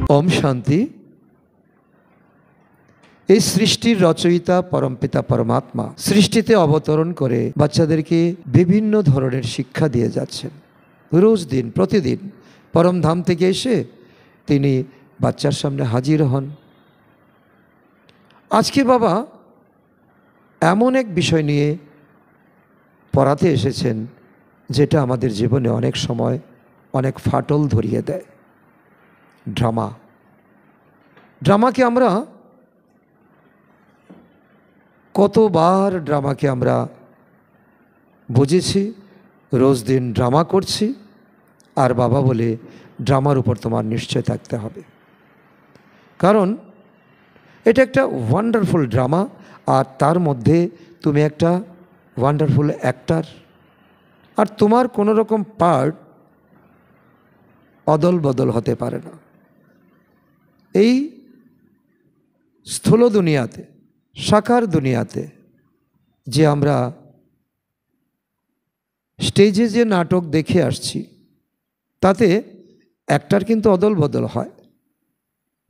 ओम शांति। এই সৃষ্টির রচয়িতা পরমপিতা পরমাত্মা সৃষ্টিতে অবতরণ করে বাচ্চাদেরকে বিভিন্ন ধরনের শিক্ষা দিয়ে যাচ্ছেন। রোজ দিন প্রতিদিন পরমধাম থেকে এসে তিনি বাচ্চার সামনে হাজির হন। আজকে বাবা এমন এক বিষয় নিয়ে পড়াতে এসেছেন যেটা আমাদের জীবনে অনেক সময় অনেক ফাটল ধরিয়ে দেয়। ড্রামা। ড্রামাকে আমরা কতবার ড্রামাকে আমরা বুঝেছি, রোজ দিন ড্রামা করছি, আর বাবা বলে ড্রামার উপর তোমার নিশ্চয় থাকতে হবে, কারণ এটা একটা ওয়ান্ডারফুল ড্রামা, আর তার মধ্যে তুমি একটা ওয়ান্ডারফুল অ্যাক্টার, আর তোমার কোনো রকম পার্ট অদল বদল হতে পারে না। এই স্থূল দুনিয়াতে, সাকার দুনিয়াতে যে আমরা স্টেজে যে নাটক দেখে আসছি তাতে অ্যাক্টার কিন্তু অদল বদল হয়।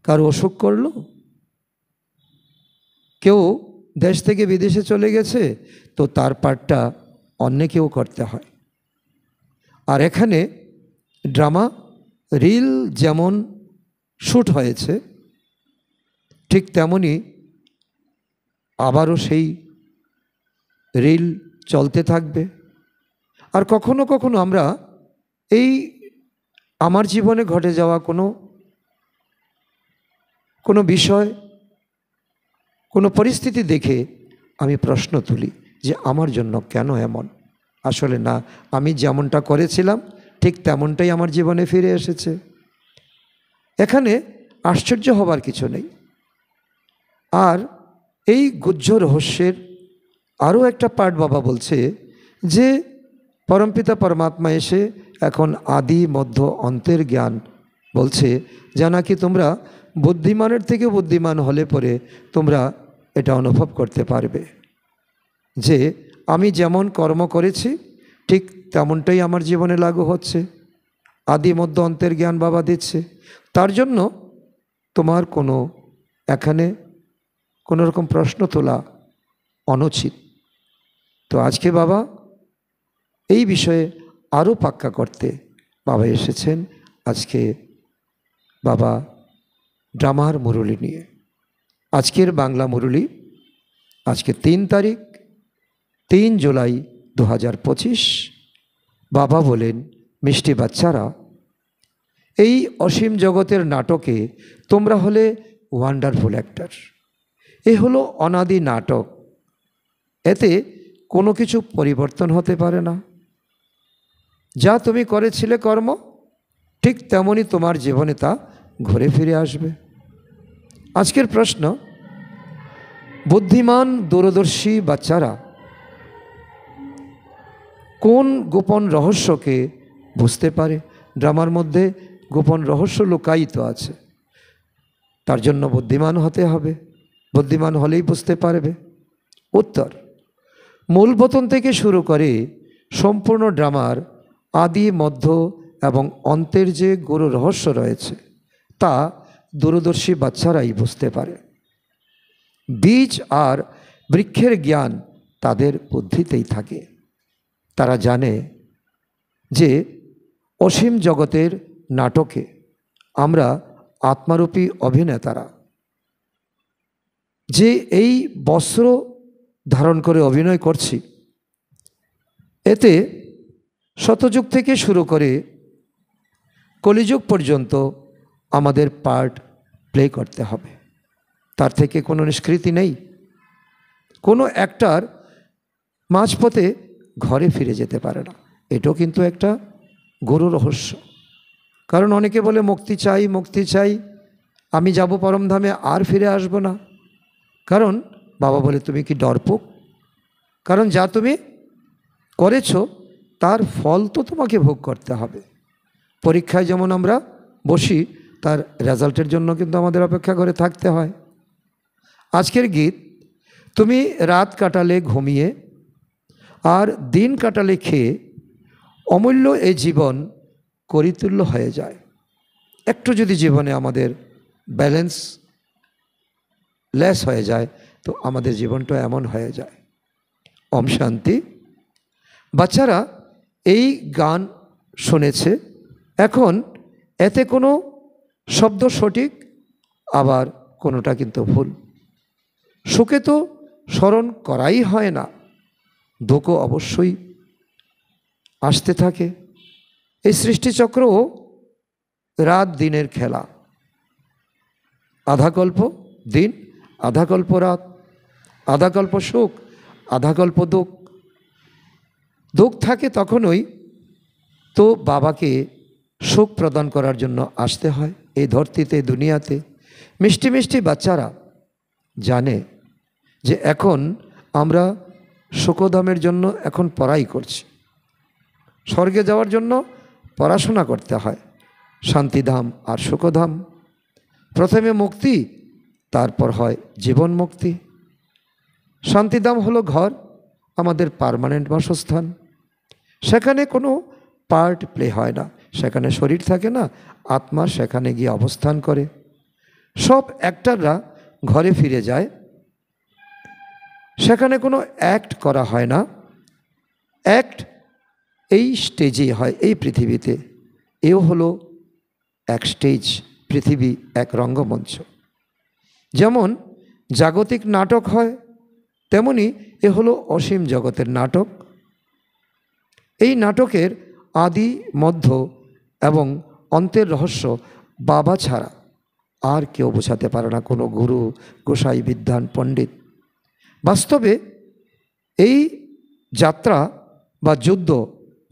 কারো অসুখ করলো, কেউ দেশ থেকে বিদেশে চলে গেছে, তো তার পার্টটা অন্য কেউ করতে হয়। আর এখানে ড্রামা রিল যেমন শ্যুট হয়েছে ঠিক তেমনই আবারও সেই রিল চলতে থাকবে। আর কখনো কখনো আমরা এই আমার জীবনে ঘটে যাওয়া কোনো বিষয়, কোনো পরিস্থিতি দেখে আমি প্রশ্ন তুলি যে আমার জন্য কেন এমন। আসলে না, আমি যেমনটা করেছিলাম ঠিক তেমনটাই আমার জীবনে ফিরে এসেছে। এখানে আশ্চর্য হবার কিছু নেই। আর এই গুহ্য রহস্যের আরও একটা পার্ট বাবা বলছে যে পরমপিতা পরমাত্মা এসে এখন আদি মধ্য অন্তের জ্ঞান বলছে, যা নাকি তোমরা বুদ্ধিমানের থেকে বুদ্ধিমান হলে পরে তোমরা এটা অনুভব করতে পারবে যে আমি যেমন কর্ম করেছি ঠিক তেমনটাই আমার জীবনে লাগু হচ্ছে। আদি মধ্য অন্তের জ্ঞান বাবা দিচ্ছে, তার জন্য তোমার এখানে কোনো রকম প্রশ্ন তোলা অনুচিত। তো আজকে বাবা এই বিষয়ে আরও পাক্কা করতে বাবা এসেছেন। আজকে বাবা ড্রামার মুরলি নিয়ে, আজকের বাংলা মুরলি, আজকে 3 তারিখ 3 জুলাই 2025। বাবা বলেন, মিষ্টি বাচ্চারা, এই অসীম জগতের নাটকে তোমরা হলে ওয়ান্ডারফুল অ্যাক্টর। এ হলো অনাদি নাটক, এতে কোনো কিছু পরিবর্তন হতে পারে না। যা তুমি করেছিলে কর্ম ঠিক তেমনই তোমার জীবনে তা ঘুরে ফিরে আসবে। আজকের প্রশ্ন, বুদ্ধিমান দূরদর্শী বাচ্চারা কোন গোপন রহস্যকে বুঝতে পারে? ড্রামার মধ্যে গোপন রহস্য লুকায়িত আছে, তার জন্য বুদ্ধিমান হতে হবে। বুদ্ধিমান হলেই বুঝতে পারবে। উত্তর, মূল পতন থেকে শুরু করে সম্পূর্ণ ড্রামার আদি মধ্য এবং অন্তের যে গুরু রহস্য রয়েছে তা দূরদর্শী বাচ্চারাই বুঝতে পারে। বীজ আর বৃক্ষের জ্ঞান তাদের বুদ্ধিতেই থাকে। তারা জানে যে অসীম জগতের নাটকে আমরা আত্মারূপী অভিনেতারা যে এই বস্ত্র ধারণ করে অভিনয় করছি, এতে শতযুগ থেকে শুরু করে কলিযুগ পর্যন্ত আমাদের পার্ট প্লে করতে হবে। তার থেকে কোনো নিষ্কৃতি নেই। কোনো অ্যাক্টর মাঝপথে ঘরে ফিরে যেতে পারে না। এটাও কিন্তু একটা গুরু রহস্য। কারণ অনেকে বলে মুক্তি চাই, মুক্তি চাই, আমি যাব পরমধামে, আর ফিরে আসব না। কারণ বাবা বলে, তুমি কি ডরপোক? কারণ যা তুমি করেছো তার ফল তো তোমাকে ভোগ করতে হবে। পরীক্ষায় যেমন আমরা বসি, তার রেজাল্টের জন্য কিন্তু আমাদের অপেক্ষা করে থাকতে হয়। আজকের গীত, তুমি রাত কাটালে ঘুমিয়ে আর দিন কাটালে খেয়ে অমূল্য এই জীবন করিতুল্য হয়ে যায়। একটু যদি জীবনে আমাদের ব্যালেন্স লেস হয়ে যায় তো আমাদের জীবনটা এমন হয়ে যায়। ওম শান্তি। বাচ্চারা এই গান শুনেছে, এখন এতে কোনো শব্দ সঠিক, আবার কোনোটা কিন্তু ভুল। সুখে তো স্মরণ করাই হয় না, দুঃখও অবশ্যই আসতে থাকে। এই সৃষ্টিচক্রও রাত দিনের খেলা, আধা কল্প দিন, আধা কল্প রাত, আধা কল্প সুখ, আধা কল্প দুঃখ। দুঃখ থাকে তখনই তো বাবাকে সুখ প্রদান করার জন্য আসতে হয় এই ধরতিতে, দুনিয়াতে। মিষ্টি মিষ্টি বাচ্চারা জানে যে এখন আমরা সুখধামের জন্য এখন পড়াই করছি, স্বর্গে যাওয়ার জন্য পড়াশোনা করতে হয়। শান্তিধাম আর সুখধাম, প্রথমে মুক্তি, তারপর হয় জীবন মুক্তি। শান্তিধাম হলো ঘর, আমাদের পার্মানেন্ট বাসস্থান। সেখানে কোনো পার্ট প্লে হয় না, সেখানে শরীর থাকে না, আত্মা সেখানে গিয়ে অবস্থান করে। সব অ্যাক্টররা ঘরে ফিরে যায়, সেখানে কোনো অ্যাক্ট করা হয় না। অ্যাক্ট এই স্টেজেই হয়, এই পৃথিবীতে। এও হলো এক স্টেজ, পৃথিবী এক রঙ্গমঞ্চ। যেমন জাগতিক নাটক হয়, তেমনি এ হলো অসীম জগতের নাটক। এই নাটকের আদি, মধ্য এবং অন্তের রহস্য বাবা ছাড়া আর কেউ বোঝাতে পারে না, কোনো গুরু, গোসাই, বিদ্বান, পণ্ডিত। বাস্তবে এই যাত্রা বা যুদ্ধ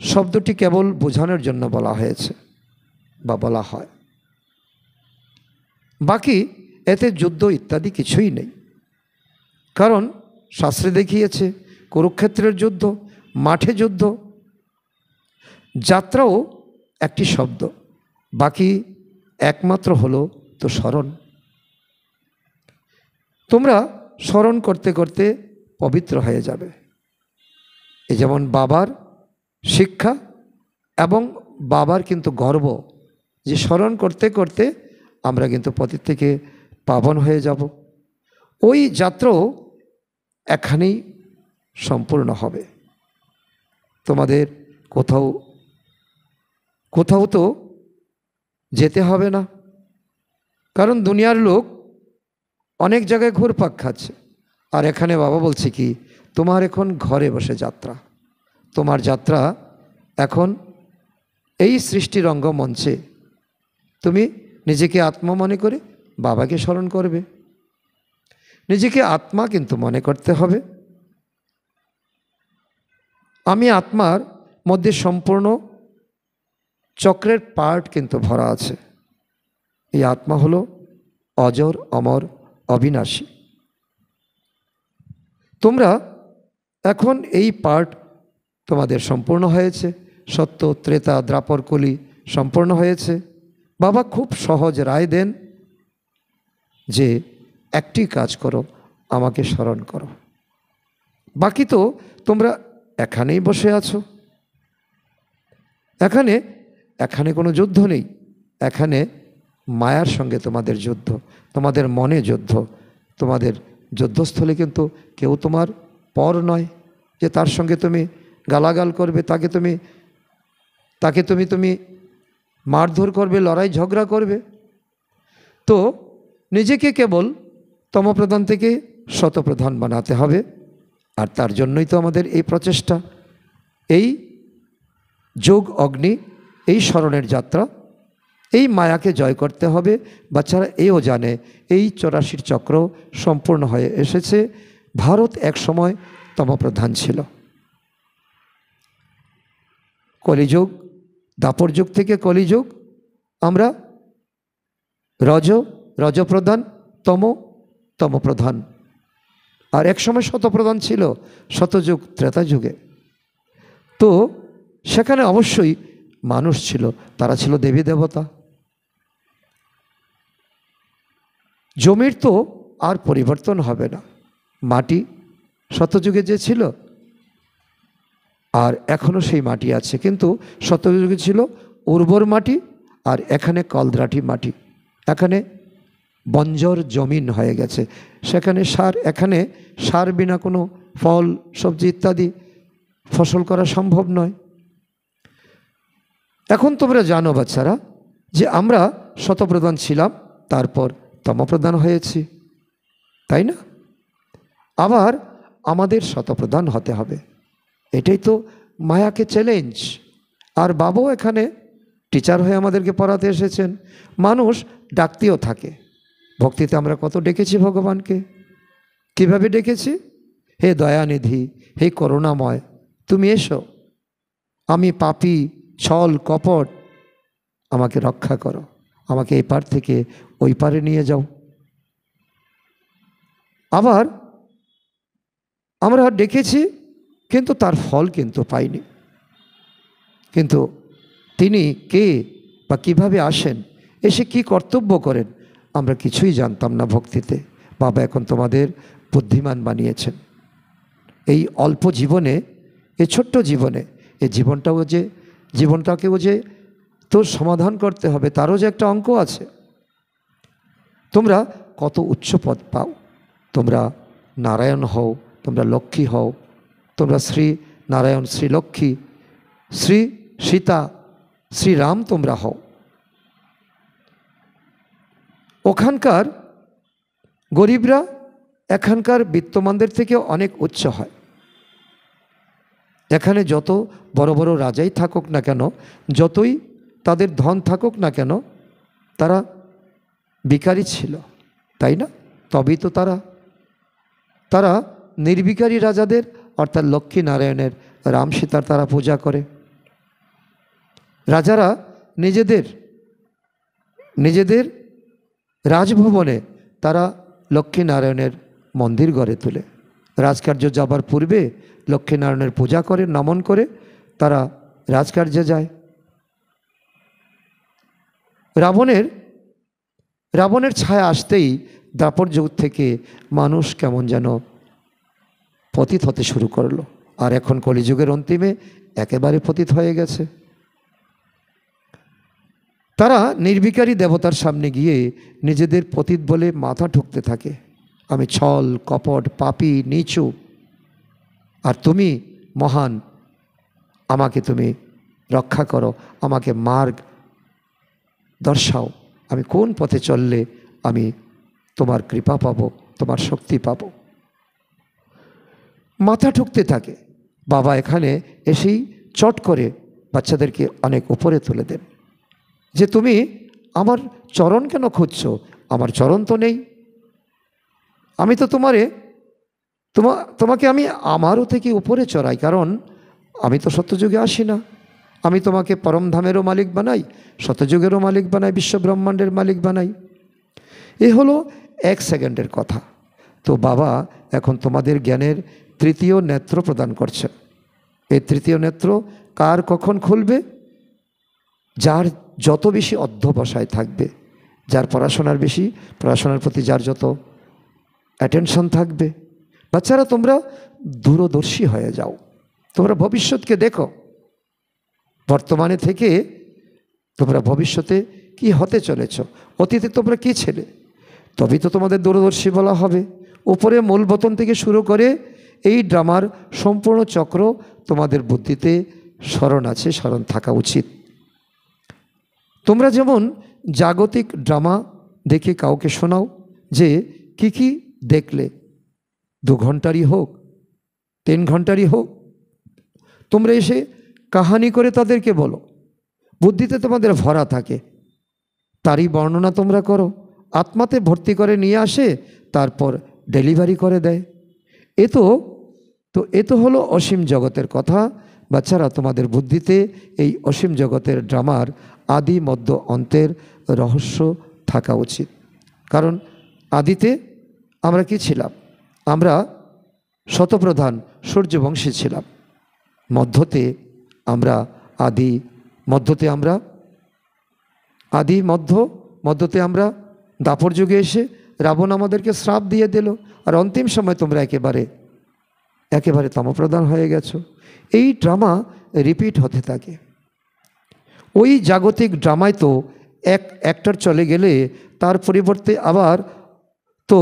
শব্দটি কেবল বোঝানোর জন্য বলা হয়েছে বা বলা হয়, বাকি এতে যুদ্ধ ইত্যাদি কিছুই নেই। কারণ শাস্ত্রে দেখিয়েছে কুরুক্ষেত্রের যুদ্ধ, মাঠে যুদ্ধ। যাত্রাও একটি শব্দ, বাকি একমাত্র হলো তো স্মরণ। তোমরা স্মরণ করতে করতে পবিত্র হয়ে যাবে। এই যেমন বাবার শিক্ষা এবং বাবার কিন্তু গর্ব, যে স্মরণ করতে করতে আমরা কিন্তু পতিত থেকে পাবন হয়ে যাব। ওই যাত্রাও এখানেই সম্পূর্ণ হবে। তোমাদের কোথাও কোথাও তো যেতে হবে না, কারণ দুনিয়ার লোক অনেক জায়গায় ঘুরপাক খাচ্ছে। আর এখানে বাবা বলছে কি, তোমার এখন ঘরে বসে যাত্রা। তোমার যাত্রা এখন এই সৃষ্টির রঙ্গমঞ্চে। তুমি নিজেকে আত্মা মনে করে বাবাকে স্মরণ করবে। নিজেকে আত্মা কিন্তু মনে করতে হবে। আমি আত্মার মধ্যে সম্পূর্ণ চক্রের পার্ট কিন্তু ভরা আছে। এই আত্মা হলো অজর, অমর, অবিনাশী। তোমরা এখন এই পার্ট তোমাদের সম্পূর্ণ হয়েছে। সত্য, ত্রেতা, দ্বাপর, কলি সম্পূর্ণ হয়েছে। বাবা খুব সহজ রায় দেন যে একটি কাজ করো, আমাকে স্মরণ করো। বাকি তো তোমরা এখানেই বসে আছো। এখানে কোনো যুদ্ধ নেই, এখানে মায়ার সঙ্গে তোমাদের যুদ্ধ, তোমাদের মনে যুদ্ধ। তোমাদের যুদ্ধস্থলে কিন্তু কেউ তোমার পর নয় যে তার সঙ্গে তুমি গালাগাল করবে, তাকে তুমি মারধর করবে, লড়াই ঝগড়া করবে। তো নিজেকে কেবল তমপ্রধান থেকে শতপ্রধান বানাতে হবে। আর তার জন্যই তো আমাদের এই প্রচেষ্টা, এই যোগ অগ্নি, এই স্মরণের যাত্রা। এই মায়াকে জয় করতে হবে। বাচ্চারা এও জানে এই 84 চক্র সম্পূর্ণ হয়ে এসেছে। ভারত এক সময় তমপ্রধান ছিল। কলিযুগ, দাপর যুগ থেকে কলিযুগ আমরা রজপ্রধান, তমপ্রধান। আর এক সময় শতপ্রধান ছিল, শতযুগ, ত্রেতা যুগে। তো সেখানে অবশ্যই মানুষ ছিল, তারা ছিল দেবী দেবতা। জমির তো আর পরিবর্তন হবে না। মাটি শতযুগে যে ছিল আর এখনও সেই মাটি আছে, কিন্তু সত্যযুগে ছিল উর্বর মাটি, আর এখানে কলদ্রাটি মাটি, এখানে বঞ্জর জমিন হয়ে গেছে। এখানে সার বিনা কোনো ফল সবজি ইত্যাদি ফসল করা সম্ভব নয়। এখন তোমরা জানো বাচ্চারা যে আমরা শতপ্রধান ছিলাম, তারপর তমপ্রধান হয়েছি, তাই না? আবার আমাদের শতপ্রধান হতে হবে, এটাই তো মায়াকে চ্যালেঞ্জ। আর বাবাও এখানে টিচার হয়ে আমাদেরকে পড়াতে এসেছেন। মানুষ ডাকতেও থাকে, ভক্তিতে আমরা কত ডেকেছি ভগবানকে, কিভাবে ডেকেছি? হে দয়ানিধি, হে করুণাময়, তুমি এসো, আমি পাপী, ছল কপট, আমাকে রক্ষা করো, আমাকে এই পার থেকে ওই পারে নিয়ে যাও। আবার আমরা ডেকেছি, কিন্তু তার ফল কিন্তু পাইনি। কিন্তু তিনি কে বা কিভাবে আসেন, এসে কি কর্তব্য করেন, আমরা কিছুই জানতাম না ভক্তিতে। বাবা এখন তোমাদের বুদ্ধিমান বানিয়েছেন। এই অল্প জীবনে, এই ছোট্ট জীবনে, এই জীবনটাকেও যে তোর সমাধান করতে হবে, তারও যে একটা অঙ্ক আছে। তোমরা কত উচ্চ পদ পাও, তোমরা নারায়ণ হও, তোমরা লক্ষ্মী হও, তোমরা শ্রী নারায়ণ, শ্রী লক্ষ্মী, শ্রী সীতা, শ্রীরাম তোমরা হও। ওখানকার গরিবরা এখানকার বিত্তমানদের থেকে অনেক উচ্চ হয়। এখানে যত বড় বড় রাজাই থাকুক না কেন, যতই তাদের ধন থাকুক না কেন, তারা ভিখারি ছিল, তাই না? তবেই তো তারা নির্ভিখারি রাজাদের অর্থাৎ লক্ষ্মী নারায়ণের, রাম সীতার তারা পূজা করে। রাজারা নিজেদের রাজভবনে তারা লক্ষ্মী নারায়ণের মন্দির গড়ে তোলে। রাজকার্য যাবার পূর্বে লক্ষ্মী নারায়ণের পূজা করে, নমন করে তারা রাজকার্যে যায়। রাবণের ছায়া আসতেই দ্বাপর যুগ থেকে মানুষ কেমন যেন পতিত হতে শুরু করলো, আর এখন কলিযুগের অন্তিমে একেবারে পতিত হয়ে গেছে। তারা নির্ভিখারি দেবতার সামনে গিয়ে নিজেদের পতিত বলে মাথা ঠুকতে থাকে, আমি ছল কপট পাপী নিচু, আর তুমি মহান, আমাকে তুমি রক্ষা করো, আমাকে মার্গ দর্শাও, আমি কোন পথে চললে আমি তোমার কৃপা পাবো, তোমার শক্তি পাবো। মাথা ঠুকতে থাকে। বাবা এখানে এসেই চট করে বাচ্চাদেরকে অনেক উপরে তুলে দেন, যে তুমি আমার চরণ কেন খুঁজছো? আমার চরণ তো নেই, আমি তো তোমাকে আমি আমারও থেকে উপরে চড়াই, কারণ আমি তো সত্যযুগে আসি না। আমি তোমাকে পরমধামেরও মালিক বানাই, শতযুগেরও মালিক বানাই, বিশ্বব্রহ্মাণ্ডের মালিক বানাই। এ হলো 1 সেকেন্ডের কথা। তো বাবা এখন তোমাদের জ্ঞানের তৃতীয় নেত্র প্রদান করছে। এই তৃতীয় নেত্র কার কখন খুলবে? যার যত বেশি অধ্যবসায় থাকবে, যার পড়াশোনার প্রতি যার যত অ্যাটেনশন থাকবে। বাচ্চারা তোমরা দূরদর্শী হয়ে যাও, তোমরা ভবিষ্যৎকে দেখো। বর্তমানে থেকে তোমরা ভবিষ্যতে কি হতে চলেছ, অতীতে তোমরা কি ছেলে, তবেই তো তোমাদের দূরদর্শী বলা হবে। উপরে মূল বতন থেকে শুরু করে এই ড্রামার সম্পূর্ণ চক্র তোমাদের বুদ্ধিতে স্মরণ আছে, স্মরণ থাকা উচিত। তোমরা যেমন জাগতিক ড্রামা দেখে কাউকে শোনাও যে কি দেখলে, 2 ঘন্টারই হোক 3 ঘন্টারই হোক, তোমরা এসে কাহানি করে তাদেরকে বলো, বুদ্ধিতে তোমাদের ভরা থাকে, তারই বর্ণনা তোমরা করো, আত্মাতে ভর্তি করে নিয়ে আসে, তারপর ডেলিভারি করে দেয়। এ তো হলো অসীম জগতের কথা। বাচ্চারা তোমাদের বুদ্ধিতে এই অসীম জগতের ড্রামার আদি মধ্য অন্তের রহস্য থাকা উচিত। কারণ আদিতে আমরা কি ছিলাম? আমরা শতপ্রধান সূর্যবংশী ছিলাম। মধ্যতে আমরা মধ্যতে আমরা দাপর যুগে এসে রাবণ আমাদেরকে শ্রাপ দিয়ে দিল, আর অন্তিম সময় তোমরা একেবারে তমপ্রধান হয়ে গেছো। এই ড্রামা রিপিট হতে থাকে। ওই জাগতিক ড্রামায় তো এক অ্যাক্টর চলে গেলে তার পরিবর্তে আবার তো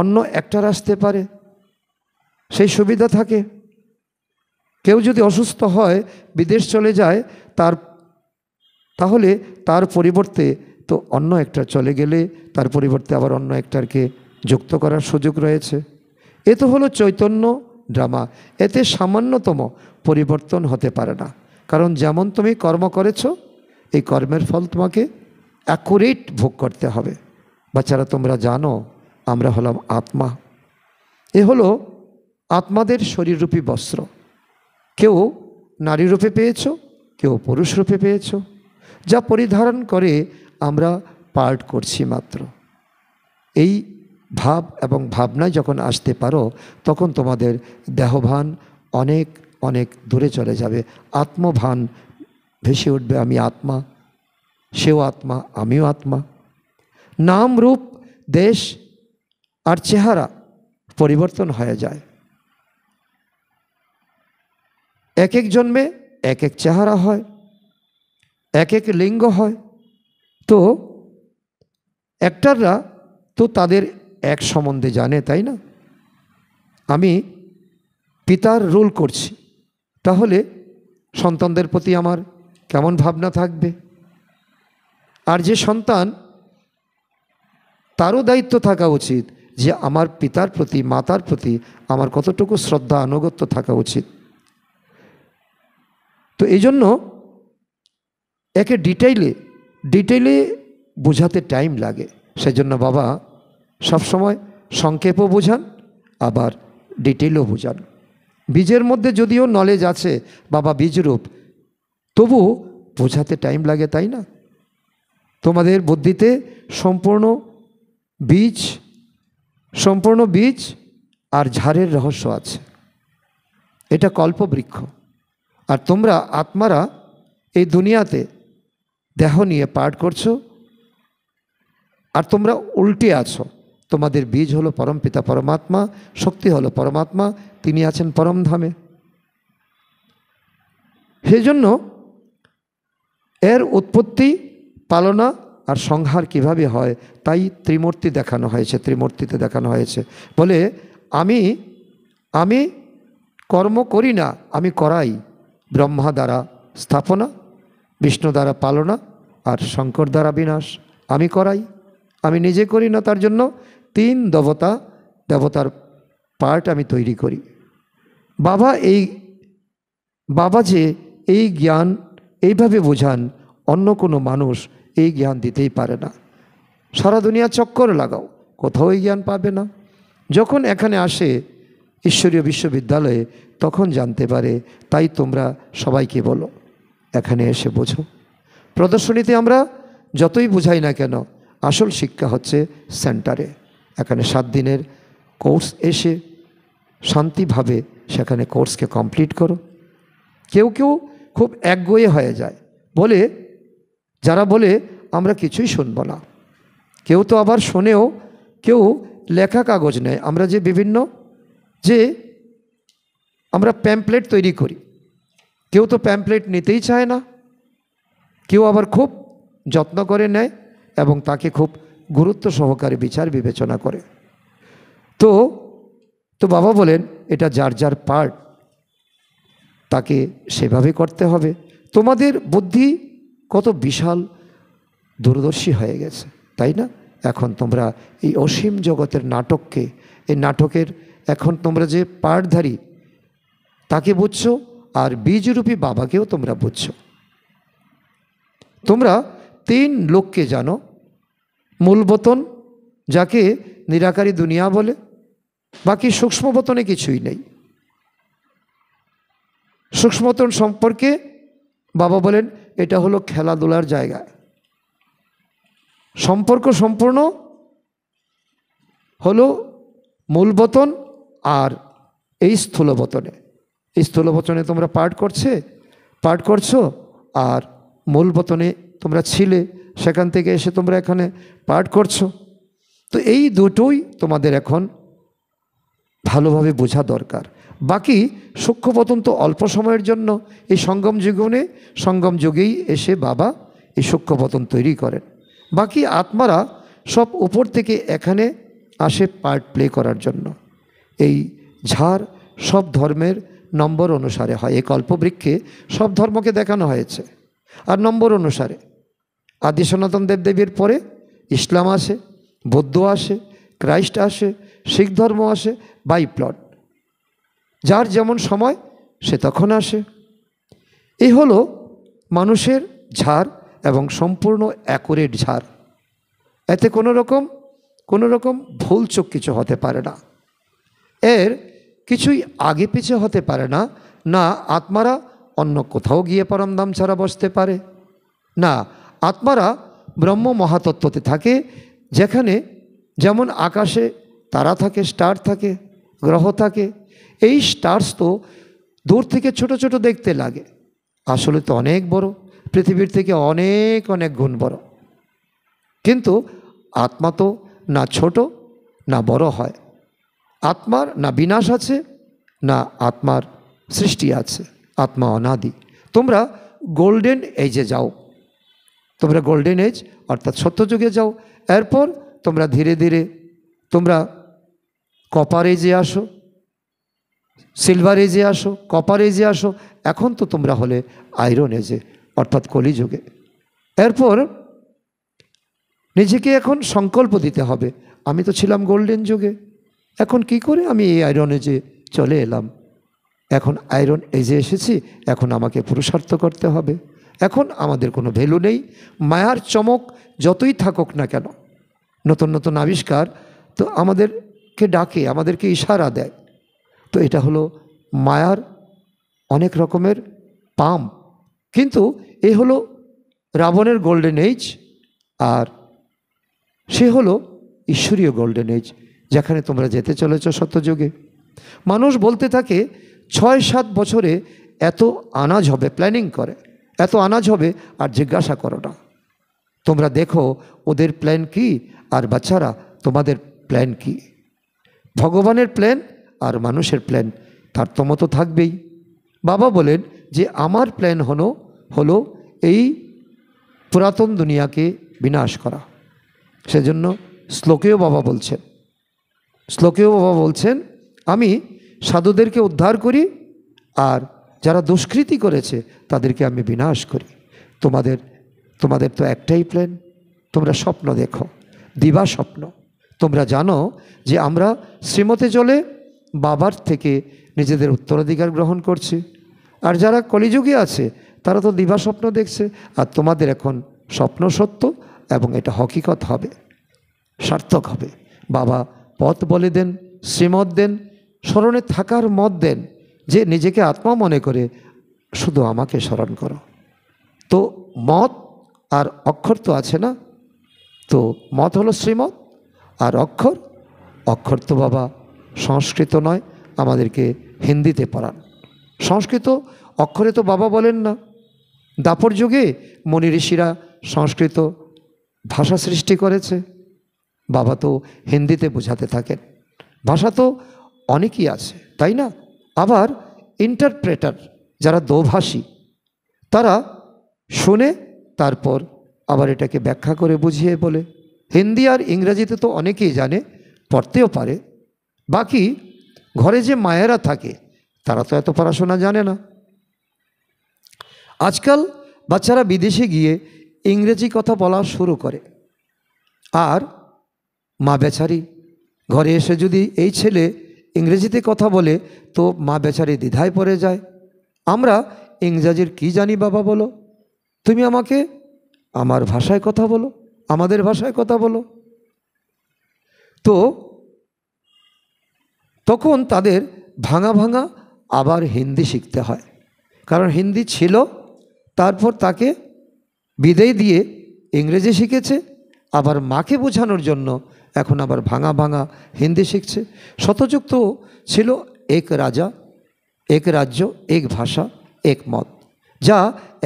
অন্য অ্যাক্টর আসতে পারে, সেই সুবিধা থাকে। কেউ যদি অসুস্থ হয়, বিদেশ চলে যায়, তাহলে তার পরিবর্তে তো অন্য অ্যাক্টর চলে গেলে তার পরিবর্তে আবার অন্য অ্যাক্টরকে যুক্ত করার সুযোগ রয়েছে। এ তো হলো চৈতন্য ড্রামা। এতে সামান্যতম পরিবর্তন হতে পারে না, কারণ যেমন তুমি কর্ম করেছো এই কর্মের ফল তোমাকে অ্যাকুরেট ভোগ করতে হবে। বাচ্চারা, তোমরা জানো আমরা হলাম আত্মা। এ হলো আত্মাদের শরীররূপী বস্ত্র। কেউ নারী রূপে পেয়েছো, কেউ পুরুষ রূপে পেয়েছো। যা পরিধারণ করে আমরা পার্ট করছি মাত্র। এই ভাব এবং ভাবনায় যখন আসতে পারো, তখন তোমাদের দেহভান অনেক অনেক দূরে চলে যাবে। আত্মভান ভেসে উঠবে, আমি আত্মা, সেও আত্মা, আমিও আত্মা। নাম, রূপ, দেশ আর চেহারা পরিবর্তন হয়ে যায়। এক এক জন্মে এক এক চেহারা হয়, এক এক লিঙ্গ হয়। তো অ্যাক্টররা তো তাদের এক সম্বন্ধে জানে, তাই না? আমি পিতার রোল করছি, তাহলে সন্তানদের প্রতি আমার কেমন ভাবনা থাকবে? আর যে সন্তান, তারও দায়িত্ব থাকা উচিত যে আমার পিতার প্রতি, মাতার প্রতি আমার কতটুকু শ্রদ্ধা আনুগত্য থাকা উচিত। তো এই জন্য একে ডিটেইলে বোঝাতে টাইম লাগে। সেজন্য বাবা সবসময় সংক্ষেপও বোঝান, আবার ডিটেইলও বোঝান। বীজের মধ্যে যদিও নলেজ আছে, বাবা বীজরূপ, তবু বোঝাতে টাইম লাগে, তাই না? তোমাদের বুদ্ধিতে সম্পূর্ণ বীজ আর ঝাড়ের রহস্য আছে। এটা কল্পবৃক্ষ। আর তোমরা আত্মারা এই দুনিয়াতে দেহ নিয়ে পাঠ করছো, আর তোমরা উল্টে আছো। তোমাদের বীজ হলো পরমপিতা পরমাত্মা, শক্তি হলো পরমাত্মা, তিনি আছেন পরমধামে। সেজন্য এর উৎপত্তি, পালনা আর সংহার কিভাবে হয় তাই ত্রিমূর্তিতে দেখানো হয়েছে। বলে আমি কর্ম করি না, আমি করাই। ব্রহ্মা দ্বারা স্থাপনা, বিষ্ণু দ্বারা পালনা আর শঙ্কর দ্বারা বিনাশ। আমি করাই, আমি নিজে করি না। তার জন্য 3 দেবতার পার্ট আমি তৈরি করি। বাবা যে এই জ্ঞান এইভাবে বোঝান, অন্য কোনো মানুষ এই জ্ঞান দিতেই পারে না। সারা দুনিয়া চক্কর লাগাও, কোথাও এই জ্ঞান পাবে না। যখন এখানে আসে ঈশ্বরীয় বিশ্ববিদ্যালয়ে, তখন জানতে পারে। তাই তোমরা সবাইকে বলো এখানে এসে বোঝো। প্রদর্শনীতে আমরা যতই বুঝাই না কেন, আসল শিক্ষা হচ্ছে সেন্টারে। এখানে 7 দিনের কোর্স এসে শান্তিভাবে সেখানে কোর্সকে কমপ্লিট করো। কেউ খুব একগুঁয়ে হয়ে যায়, যারা বলে আমরা কিছুই শুনবো না। কেউ তো আবার শোনেও, কেউ লেখা কাগজ নেয়। আমরা আমরা প্যাম্পলেট তৈরি করি, কেউ তো প্যাম্পলেট নিতেই চায় না। কেউ আবার খুব যত্ন করে নেয় এবং তাকে খুব গুরুত্ব সহকারে বিচার বিবেচনা করে। তো বাবা বলেন এটা যার পার্ট, তাকে সেভাবে করতে হবে। তোমাদের বুদ্ধি কত বিশাল দূরদর্শী হয়ে গেছে, তাই না? এখন তোমরা এই অসীম জগতের এই নাটকের এখন তোমরা যে পার্টধারী তাকে বুঝছো, আর বীজরূপী বাবাকেও তোমরা বুঝছো। তোমরা 3 লোককে জানো। মূলবতন, যাকে নিরাকারী দুনিয়া বলে, বাকি সূক্ষ্মবতনে কিছুই নেই। সূক্ষ্মবতন সম্পর্কে বাবা বলেন এটা হলো খেলাধুলার জায়গা। সম্পর্ক সম্পূর্ণ হলো মূলবতন আর এই স্থূলবতনে তোমরা পাঠ করছো, আর মূলবতনে তোমরা ছিলে, সেখান থেকে এসে তোমরা এখানে পাঠ করছো। তো এই দুটোই তোমাদের এখন ভালোভাবে বোঝা দরকার। বাকি সূক্ষ্মপতন তো অল্প সময়ের জন্য। এই সঙ্গম যুগেই এসে বাবা এই সূক্ষ্মপতন তৈরি করেন। বাকি আত্মারা সব উপর থেকে এখানে আসে পার্ট প্লে করার জন্য। এই ঝাড় সব ধর্মের নম্বর অনুসারে হয়। এই কল্পবৃক্ষে সব ধর্মকে দেখানো হয়েছে আর নম্বর অনুসারে। আদি সনাতন দেবদেবীর পরে ইসলাম আসে, বৌদ্ধ আসে, খ্রাইস্ট আসে, শিখ ধর্ম আসে, বাই প্লট। যার যেমন সময় সে তখন আসে। এই হলো মানুষের ঝাড় এবং সম্পূর্ণ অ্যাকুরেট ঝাড়। এতে কোনো রকম ভুলচুক কিছু হতে পারে না। এর কিছুই আগে পিছে হতে পারে না। না আত্মারা অন্য কোথাও গিয়ে পরমধাম ছাড়া বসতে পারে, না আত্মারা ব্রহ্ম মহাতত্ত্বতে থাকে, যেখানে যেমন আকাশে তারা থাকে, স্টার থাকে, গ্রহ থাকে। এই স্টার্স তো দূর থেকে ছোট ছোট দেখতে লাগে, আসলে তো অনেক বড়, পৃথিবীর থেকে অনেক অনেক গুণ বড়। কিন্তু আত্মা তো না ছোট না বড় হয়। আত্মার না বিনাশ আছে, না আত্মার সৃষ্টি আছে। আত্মা অনাদি। তোমরা গোল্ডেন এজে যাও, তোমরা গোল্ডেন এজ অর্থাৎ সত্যযুগে যাও। এরপর তোমরা ধীরে ধীরে তোমরা কপার এজে আসো, সিলভার এজে আসো, কপার এজে আসো। এখন তো তোমরা হলে আয়রন এজে অর্থাৎ কলিযুগে। এরপর নিজেকে এখন সংকল্প দিতে হবে, আমি তো ছিলাম গোল্ডেন যুগে, এখন কি করে আমি এই আয়রন এজে চলে এলাম। এখন আয়রন এজে এসেছি, এখন আমাকে পুরুষার্থ করতে হবে। এখন আমাদের কোনো ভ্যালু নেই। মায়ার চমক যতই থাকুক না কেন, নতুন নতুন আবিষ্কার তো আমাদেরকে ডাকে, আমাদেরকে ইশারা দেয়। তো এটা হলো মায়ার অনেক রকমের পাম্প। কিন্তু এ হলো রাবণের গোল্ডেন এজ, আর সে হলো ঈশ্বরীয় গোল্ডেন এজ, যেখানে তোমরা যেতে চলেছ সত্যযুগে। মানুষ বলতে থাকে 6-7 বছরে এত আনাজ হবে, প্ল্যানিং করে এত আনাজ হবে, আর জিজ্ঞাসা করো না। তোমরা দেখো ওদের প্ল্যান কি আর বাচ্চারা তোমাদের প্ল্যান কি। ভগবানের প্ল্যান আর মানুষের প্ল্যান তারতম্য তো থাকবেই। বাবা বলেন যে আমার প্ল্যান হলো এই পুরাতন দুনিয়াকে বিনাশ করা। সেজন্য শ্লোকেও বাবা বলছেন আমি সাধুদেরকে উদ্ধার করি, আর যারা দুষ্কৃতি করেছে তাদেরকে আমি বিনাশ করি। তোমাদের তো একটাই প্ল্যান, তোমরা স্বপ্ন দেখো, দিবা স্বপ্ন। তোমরা জানো যে আমরা শ্রীমতে চলে বাবার থেকে নিজেদের উত্তরাধিকার গ্রহণ করছি, আর যারা কলিযুগে আছে তারা তো দিবা স্বপ্ন দেখছে। আর তোমাদের এখন স্বপ্ন সত্য এবং এটা হকিকত হবে, সার্থক হবে। বাবা পথ বলে দেন, শ্রীমত দেন, স্মরণে থাকার মত দেন, যে নিজেকে আত্মা মনে করে শুধু আমাকে স্মরণ করো। তো মত আর অক্ষর তো আছে না, তো মত হলো শ্রীমত, আর অক্ষর তো বাবা সংস্কৃত নয়, আমাদেরকে হিন্দিতে পড়ান। সংস্কৃত অক্ষরে তো বাবা বলেন না। দাপর যুগে মুনি ঋষিরা সংস্কৃত ভাষা সৃষ্টি করেছে, বাবা তো হিন্দিতে বোঝাতে থাকেন। ভাষা তো অনেকই আছে, তাই না? আবার ইন্টারপ্রেটার যারা দোভাষী, তারা শুনে তারপর আবার এটাকে ব্যাখ্যা করে বুঝিয়ে বলে। হিন্দি আর ইংরেজিতে তো অনেকেই জানে, পড়তেও পারে। বাকি ঘরে যে মায়েরা থাকে তারা তো এত পড়াশোনা জানে না। আজকাল বাচ্চারা বিদেশে গিয়ে ইংরেজি কথা বলা শুরু করে, আর মা বেচারি ঘরে এসে যদি এই ছেলে ইংরেজিতে কথা বলে তো মা বেচারি দ্বিধায় পড়ে যায়। আমরা ইংরেজির কি জানি বাবা, বলো তুমি আমাকে আমার ভাষায় কথা বলো, আমাদের ভাষায় কথা বলো। তো তখন তাদের ভাঙা ভাঙা আবার হিন্দি শিখতে হয়, কারণ হিন্দি ছিল, তারপর তাকে বিদায় দিয়ে ইংরেজি শিখেছে, আবার মাকে বোঝানোর জন্য এখন আবার ভাঙা ভাঙা হিন্দি শিখছে। শতযুগ তো ছিল এক রাজা, এক রাজ্য, এক ভাষা, এক মত, যা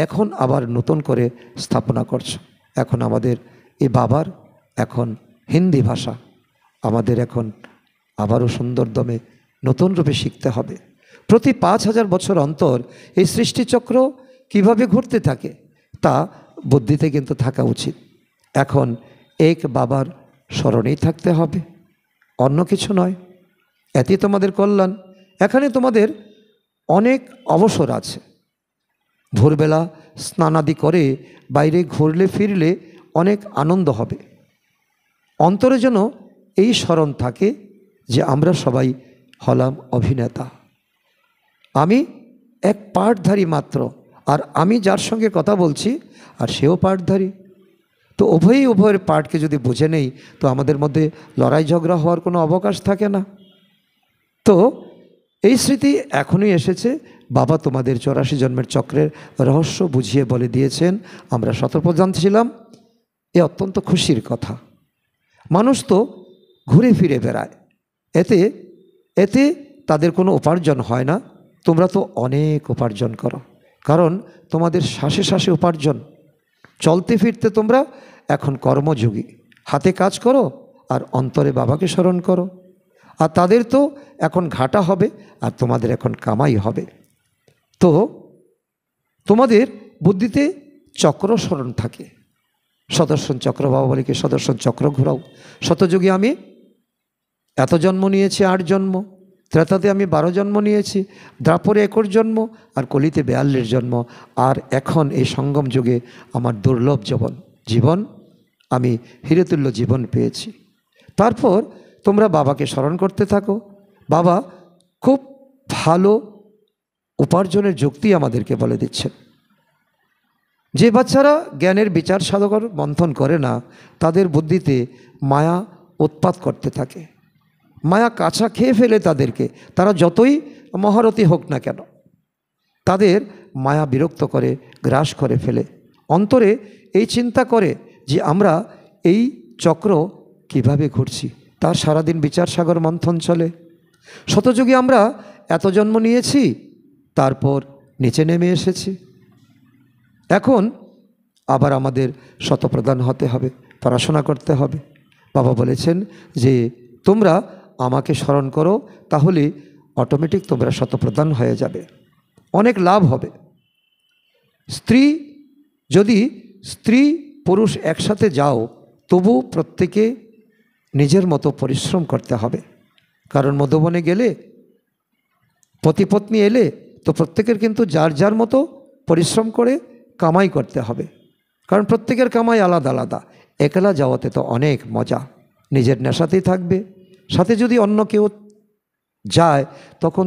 এখন আবার নতুন করে স্থাপনা করছে। এখন আমাদের এই বাবার এখন হিন্দি ভাষা আমাদের এখন আবারও সুন্দর দমে নতুন রূপে শিখতে হবে। প্রতি 5000 বছর অন্তর এই সৃষ্টিচক্র কিভাবে ঘুরতে থাকে তা বুদ্ধিতে কিন্তু থাকা উচিত। এখন এক বাবার স্মরণেই থাকতে হবে, অন্য কিছু নয়। এতেই তোমাদের কল্যাণ। এখানে তোমাদের অনেক অবসর আছে। ভোরবেলা স্নানাদি করে বাইরে ঘুরলে ফিরলে অনেক আনন্দ হবে। অন্তরে যেন এই স্মরণ থাকে যে আমরা সবাই হলাম অভিনেতা, আমি এক পাঠধারী মাত্র, আর আমি যার সঙ্গে কথা বলছি আর সেও পাঠধারী। তো উভয়ের পাঠকে যদি বুঝে নেই তো আমাদের মধ্যে লড়াই ঝগড়া হওয়ার কোনো অবকাশ থাকে না। তো এই স্মৃতি এখনই এসেছে। বাবা তোমাদের 84 জন্মের চক্রের রহস্য বুঝিয়ে বলে দিয়েছেন, আমরা শতপ্রধান ছিলাম। এ অত্যন্ত খুশির কথা। মানুষ তো ঘুরে ফিরে বেড়ায়, এতে তাদের কোনো উপার্জন হয় না। তোমরা তো অনেক উপার্জন করো, কারণ তোমাদের শ্বাসে শ্বাসে উপার্জন। চলতে ফিরতে তোমরা এখন কর্মযোগী, হাতে কাজ করো আর অন্তরে বাবাকে স্মরণ করো। আর তাদের তো এখন ঘাটা হবে আর তোমাদের এখন কামাই হবে। তো তোমাদের বুদ্ধিতে চক্র স্মরণ থাকে, সদর্শন চক্র। বাবা বলে কি সদর্শন চক্র ঘোরাও। শতযুগে আমি এত জন্ম নিয়েছি 8 জন্ম, ত্রেতাতে আমি 12 জন্ম নিয়েছি, দ্বাপরে 21 জন্ম, আর কলিতে 42 জন্ম, আর এখন এই সঙ্গম যুগে আমার দুর্লভ জীবন আমি হিরেতুল্য জীবন পেয়েছি। তারপর তোমরা বাবাকে স্মরণ করতে থাকো। বাবা খুব ভালো উপার্জনের যুক্তি আমাদেরকে বলে দিচ্ছেন। যে বাচ্চারা জ্ঞানের বিচার সাধকর মন্থন করে না, তাদের বুদ্ধিতে মায়া উৎপাত করতে থাকে। মায়া কাছা খেয়ে ফেলে তাদেরকে, তারা যতই মহারথী হোক না কেন, তাদের মায়া বিরক্ত করে, গ্রাস করে ফেলে। অন্তরে এই চিন্তা করে যে আমরা এই চক্র কিভাবে ঘুরছি, তার সারাদিন বিচার সাগর মন্থন চলে। শতযুগে আমরা এত জন্ম নিয়েছি, তারপর নিচে নেমে এসেছি। এখন আবার আমাদের শতপ্রধান হতে হবে, পড়াশোনা করতে হবে। বাবা বলেছেন যে তোমরা আমাকে স্মরণ করো, তাহলে অটোমেটিক তোমরা শতপ্রধান হয়ে যাবে, অনেক লাভ হবে। যদি স্ত্রী পুরুষ একসাথে যাও, তবু প্রত্যেকে নিজের মতো পরিশ্রম করতে হবে। কারণ মধুবনে গেলে, পতিপত্নী এলে তো প্রত্যেকের কিন্তু যার যার মতো পরিশ্রম করে কামাই করতে হবে। কারণ প্রত্যেকের কামাই আলাদা আলাদা। একলা যাওয়াতে তো অনেক মজা, নিজের নেশাতেই থাকবে। সাথে যদি অন্য কেউ যায় তখন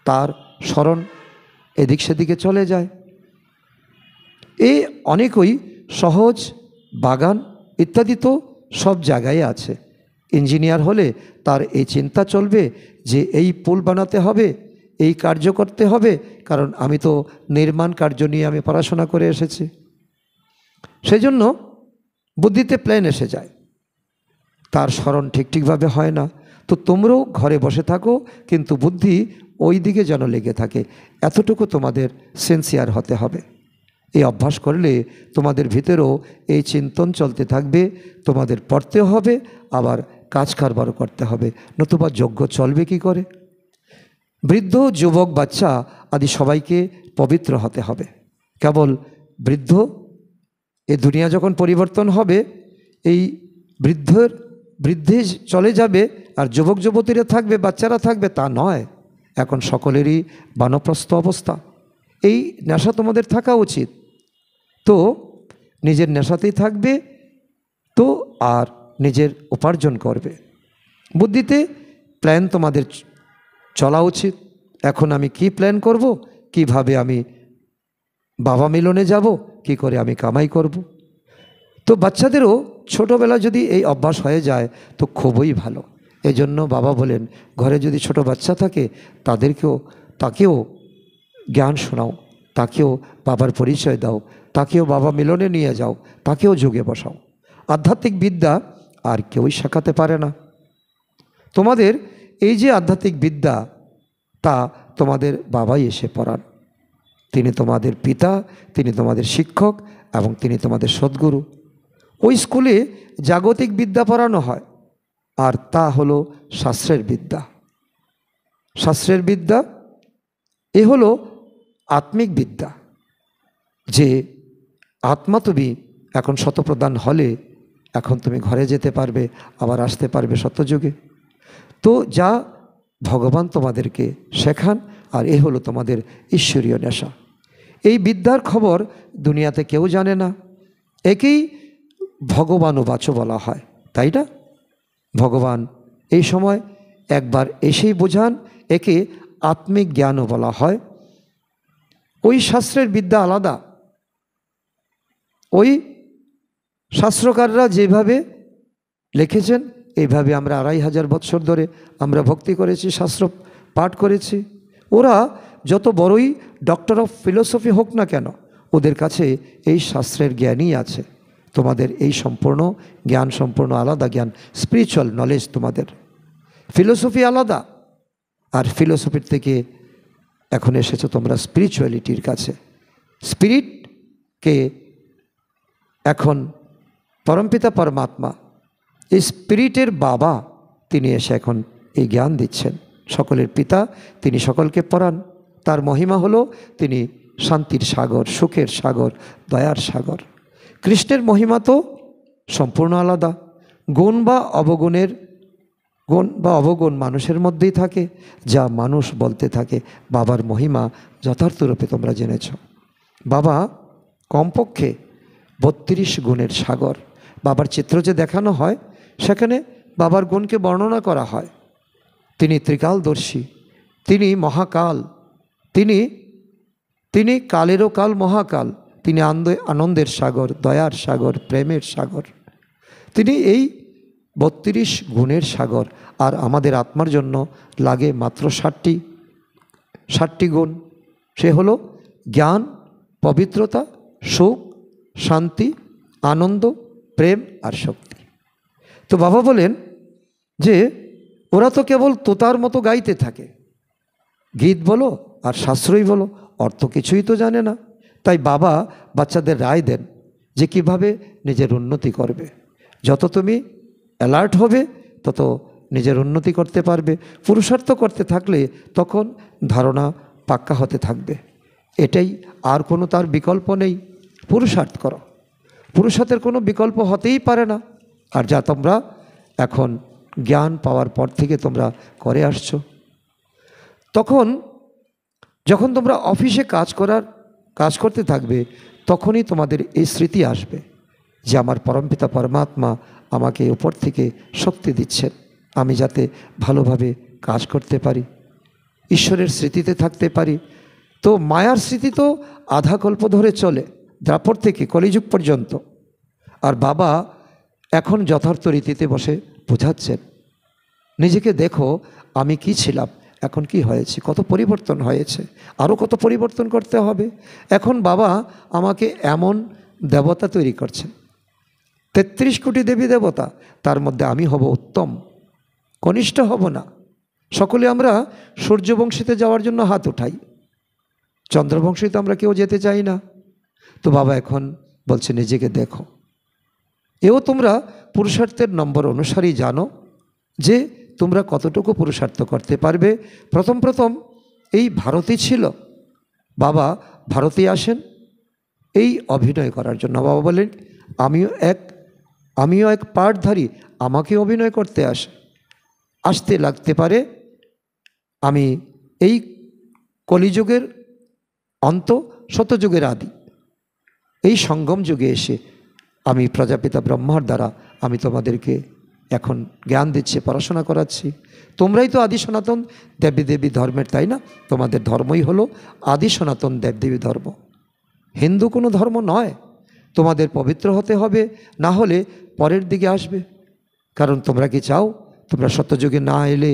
তার স্মরণ এদিক সেদিকে চলে যায়। এই অনেকই সহজ বাগান ইত্যাদি তো সব জায়গায় আছে। ইঞ্জিনিয়ার হলে তার এই চিন্তা চলবে যে এই পুল বানাতে হবে, এই কার্য করতে হবে, কারণ আমি তো নির্মাণ কার্য নিয়ে আমি পড়াশোনা করে এসেছি। সেই জন্য বুদ্ধিতে প্ল্যান এসে যায়, তার স্মরণ ঠিকভাবে হয় না। তো তোমরাও ঘরে বসে থাকো, কিন্তু বুদ্ধি ওই দিকে যেন লেগে থাকে, এতটুকু তোমাদের সিনসিয়ার হতে হবে। এই অভ্যাস করলে তোমাদের ভিতরেও এই চিন্তন চলতে থাকবে। তোমাদের পড়তেও হবে, আবার কাজ কারবারও করতে হবে, নতুবা যজ্ঞ চলবে কি করে? বৃদ্ধ, যুবক, বাচ্চা আদি সবাইকে পবিত্র হতে হবে। কেবল এই দুনিয়া যখন পরিবর্তন হবে, এই বৃদ্ধি চলে যাবে আর যুবক যুবতীরা থাকবে, বাচ্চারা থাকবে, তা নয়। এখন সকলেরই বানপ্রস্থ অবস্থা। এই নেশা তোমাদের থাকা উচিত। তো নিজের নেশাতেই থাকবে, তো আর নিজের উপার্জন করবে। বুদ্ধিতে প্ল্যান তোমাদের চলা উচিত। এখন আমি কি প্ল্যান করব, কিভাবে আমি বাবা মিলনে যাব, কি করে আমি কামাই করব। তো বাচ্চাদেরও ছোটোবেলা যদি এই অভ্যাস হয়ে যায় তো খুবই ভালো। এই জন্য বাবা বলেন, ঘরে যদি ছোট বাচ্চা থাকে তাকেও জ্ঞান শোনাও, তাকেও বাবার পরিচয় দাও, তাকেও বাবা মিলনে নিয়ে যাও, তাকেও যোগে বসাও। আধ্যাত্মিক বিদ্যা আর কেউই শেখাতে পারে না। তোমাদের এই যে আধ্যাত্মিক বিদ্যা, তা তোমাদের বাবাই এসে পড়ান। তিনি তোমাদের পিতা, তিনি তোমাদের শিক্ষক এবং তিনি তোমাদের সদ্গুরু। ওই স্কুলে জাগতিক বিদ্যা পড়ানো হয়, আর তা হলো শাস্ত্রের বিদ্যা। শাস্ত্রের বিদ্যা এ হলো আত্মিক বিদ্যা, যে আত্মা তুমি এখন শতপ্রদান হলে এখন তুমি ঘরে যেতে পারবে, আবার আসতে পারবে সত্যযুগে। তো যা ভগবান তোমাদেরকে শেখান, আর এ হলো তোমাদের ঈশ্বরীয় নেশা। এই বিদ্যার খবর দুনিয়াতে কেউ জানে না। একেই ভগবানুবাচ বলা হয়, তাই না? ভগবান এই সময় একবার এসেই বোঝান, একে আত্মিক জ্ঞানও বলা হয়। ওই শাস্ত্রের বিদ্যা আলাদা। ওই শাস্ত্রকাররা যেভাবে লিখেছেন এইভাবে আমরা 2500 বৎসর ধরে আমরা ভক্তি করেছি, শাস্ত্র পাঠ করেছি। ওরা যত বড়ই ডক্টর অফ ফিলোসফি হোক না কেন, ওদের কাছে এই শাস্ত্রের জ্ঞানই আছে। তোমাদের এই সম্পূর্ণ জ্ঞান সম্পূর্ণ আলাদা জ্ঞান, স্পিরিচুয়াল নলেজ। তোমাদের ফিলোসফি আলাদা, আর ফিলোসফির থেকে এখন এসেছো তোমরা স্পিরিচুয়ালিটির কাছে। স্পিরিটকে এখন পরমপিতা পরমাত্মা, এই স্পিরিটের বাবা, তিনি এসে এখন এই জ্ঞান দিচ্ছেন। সকলের পিতা, তিনি সকলকে পড়ান। তার মহিমা হলো তিনি শান্তির সাগর, সুখের সাগর, দয়ার সাগর। কৃষ্ণের মহিমা তো সম্পূর্ণ আলাদা। গুণ বা অবগুণ মানুষের মধ্যেই থাকে, যা মানুষ বলতে থাকে। বাবার মহিমা যথার্থরূপে তোমরা জেনেছ। বাবা কমপক্ষে 32 গুণের সাগর। বাবার চিত্র যে দেখানো হয় সেখানে বাবার গুণকে বর্ণনা করা হয়। তিনি ত্রিকালদর্শী, তিনি মহাকাল, তিনি কালেরও কাল, মহাকাল। তিনি আনন্দের সাগর, দয়ার সাগর, প্রেমের সাগর। তিনি এই 32 গুণের সাগর। আর আমাদের আত্মার জন্য লাগে মাত্র 60টি গুণ। সে হলো জ্ঞান, পবিত্রতা, সুখ, শান্তি, আনন্দ, প্রেম আর শক্তি। তো বাবা বলেন যে ওরা তো কেবল তোতার মতো গাইতে থাকে, গীত বলো আর শাস্ত্রই বলো, অর্থ কিছুই তো জানে না। তাই বাবা বাচ্চাদের রায় দেন যে কিভাবে নিজের উন্নতি করবে। যত তুমি অ্যালার্ট হবে তত নিজের উন্নতি করতে পারবে। পুরুষার্থ করতে থাকলে তখন ধারণা পাক্কা হতে থাকবে। এটাই, আর কোনো তার বিকল্প নেই। পুরুষার্থ করো, পুরুষার্থের কোনো বিকল্প হতেই পারে না। আর যা তোমরা এখন জ্ঞান পাওয়ার পর থেকে তোমরা করে আসছো, তখন যখন তোমরা অফিসে কাজ করতে থাকবে তখনই তোমাদের এই স্মৃতি আসবে যে আমার পরমপিতা পরমাত্মা আমাকে উপর থেকে শক্তি দিচ্ছেন, আমি যাতে ভালোভাবে কাজ করতে পারি, ঈশ্বরের স্মৃতিতে থাকতে পারি। তো মায়ার স্মৃতি তো আধা কল্প ধরে চলে, দ্রাপর থেকে কলিযুগ পর্যন্ত। আর বাবা এখন যথার্থ রীতিতে বসে বোঝাচ্ছেন, নিজেকে দেখো আমি কি ছিলাম, এখন কি হয়েছে, কত পরিবর্তন হয়েছে, আরও কত পরিবর্তন করতে হবে। এখন বাবা আমাকে এমন দেবতা তৈরি করছেন, 33 কোটি দেবী দেবতা, তার মধ্যে আমি হব উত্তম, কনিষ্ঠ হব না। সকলে আমরা সূর্যবংশীতে যাওয়ার জন্য হাত উঠাই, চন্দ্রবংশীতে আমরা কেউ যেতে চাই না। তো বাবা এখন বলছে নিজেকে দেখো। এও তোমরা পুরুষার্থের নম্বর অনুসারেই জানো যে তোমরা কতটুকু পুরুষার্থ করতে পারবে। প্রথম এই ভারতই ছিল, বাবা ভারতে আসেন এই অভিনয় করার জন্য। বাবা বলেন আমিও এক পাঠধারী, আমাকে অভিনয় করতে আসতে লাগতে পারে। আমি এই কলিযুগের অন্ত, শতযুগের আদি, এই সঙ্গম যুগে এসে আমি প্রজাপিতা ব্রহ্মার দ্বারা আমি তোমাদেরকে এখন জ্ঞান দিচ্ছি, পড়াশোনা করাচ্ছি। তোমরাই তো আদি সনাতন দেবদেবী ধর্মের, তাই না? তোমাদের ধর্মই হলো আদি সনাতন দেবদেবী ধর্ম, হিন্দু কোনো ধর্ম নয়। তোমাদের পবিত্র হতে হবে, না হলে পরের দিকে আসবে। কারণ তোমরা কি চাও তোমরা সত্যযুগে না এলে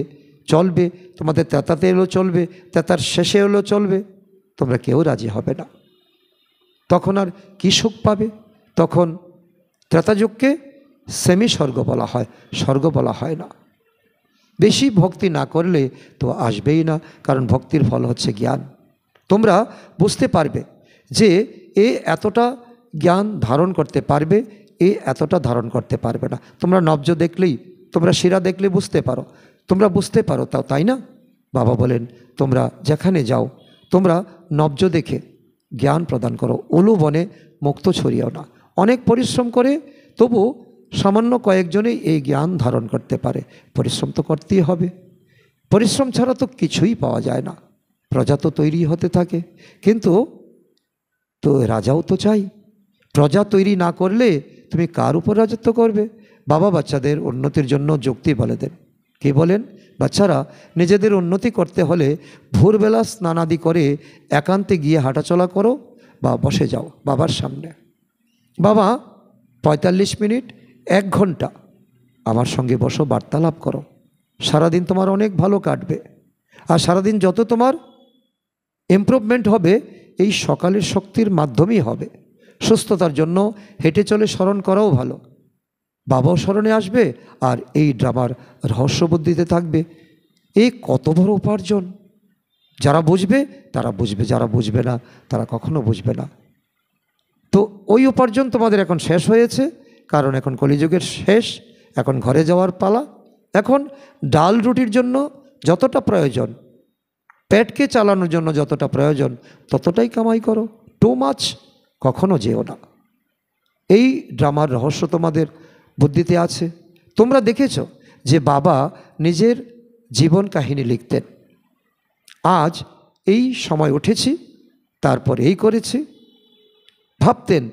চলবে, তোমাদের তেতাতে এলেও চলবে, তেতার শেষে এলেও চলবে, তোমরা কেউ রাজি হবে না। তখন আর কি সুখ পাবে? তখন ত্রেতাযুগকে সেমি স্বর্গ বলা হয়, স্বর্গ বলা হয় না। বেশি ভক্তি না করলে তো আসবেই না, কারণ ভক্তির ফল হচ্ছে জ্ঞান। তোমরা বুঝতে পারবে যে এ এতটা জ্ঞান ধারণ করতে পারবে, এ এতটা ধারণ করতে পারবে না। তোমরা নবজ দেখলেই, তোমরা শিরা দেখলে বুঝতে পারো, তোমরা বুঝতে পারো তাও, তাই না? বাবা বলেন তোমরা যেখানে যাও তোমরা নব্জ দেখে জ্ঞান প্রদান করো, উলু বনে মুক্ত ছড়িয়েও না। অনেক পরিশ্রম করে তবু সামান্য কয়েকজনেই এই জ্ঞান ধারণ করতে পারে। পরিশ্রম তো করতেই হবে, পরিশ্রম ছাড়া তো কিছুই পাওয়া যায় না। প্রজা তো তৈরি হতে থাকে, কিন্তু তো রাজাও তো চাই। প্রজা তৈরি না করলে তুমি কার উপর রাজত্ব করবে? বাবা বাচ্চাদের উন্নতির জন্য যুক্তি বলে দেন। কি বলেন? বাচ্চারা, নিজেদের উন্নতি করতে হলে ভোরবেলা স্নানাদি করে একান্তে গিয়ে হাঁটাচলা করো বা বসে যাও বাবার সামনে। বাবা 45 মিনিট 1 ঘন্টা আমার সঙ্গে বসো, বার্তালাপ করো। সারাদিন তোমার অনেক ভালো কাটবে। আর সারাদিন যত তোমার ইমপ্রুভমেন্ট হবে এই সকালের শক্তির মাধ্যমেই হবে। সুস্থতার জন্য হেঁটে চলে স্মরণ করাও ভালো। বাবাও স্মরণে আসবে আর এই ড্রামার রহস্য বুদ্ধিতে থাকবে। এই কত বড় উপার্জন! যারা বুঝবে তারা বুঝবে, যারা বুঝবে না তারা কখনো বুঝবে না। তো ওই উপার্জন তোমাদের এখন শেষ হয়েছে, কারণ এখন কলিযুগের শেষ। এখন ঘরে যাওয়ার পালা। এখন ডাল রুটির জন্য যতটা প্রয়োজন, পেটকে চালানোর জন্য যতটা প্রয়োজন, ততটাই কামাই করো। টু মাচ কখনো যেও না। এই ড্রামার রহস্য তোমাদের বুদ্ধিতে আছে। তোমরা দেখেছো যে বাবা নিজের জীবন কাহিনী লিখতেন। আজ এই সময় উঠেছি, তারপর এই করেছি। ভাবতেন,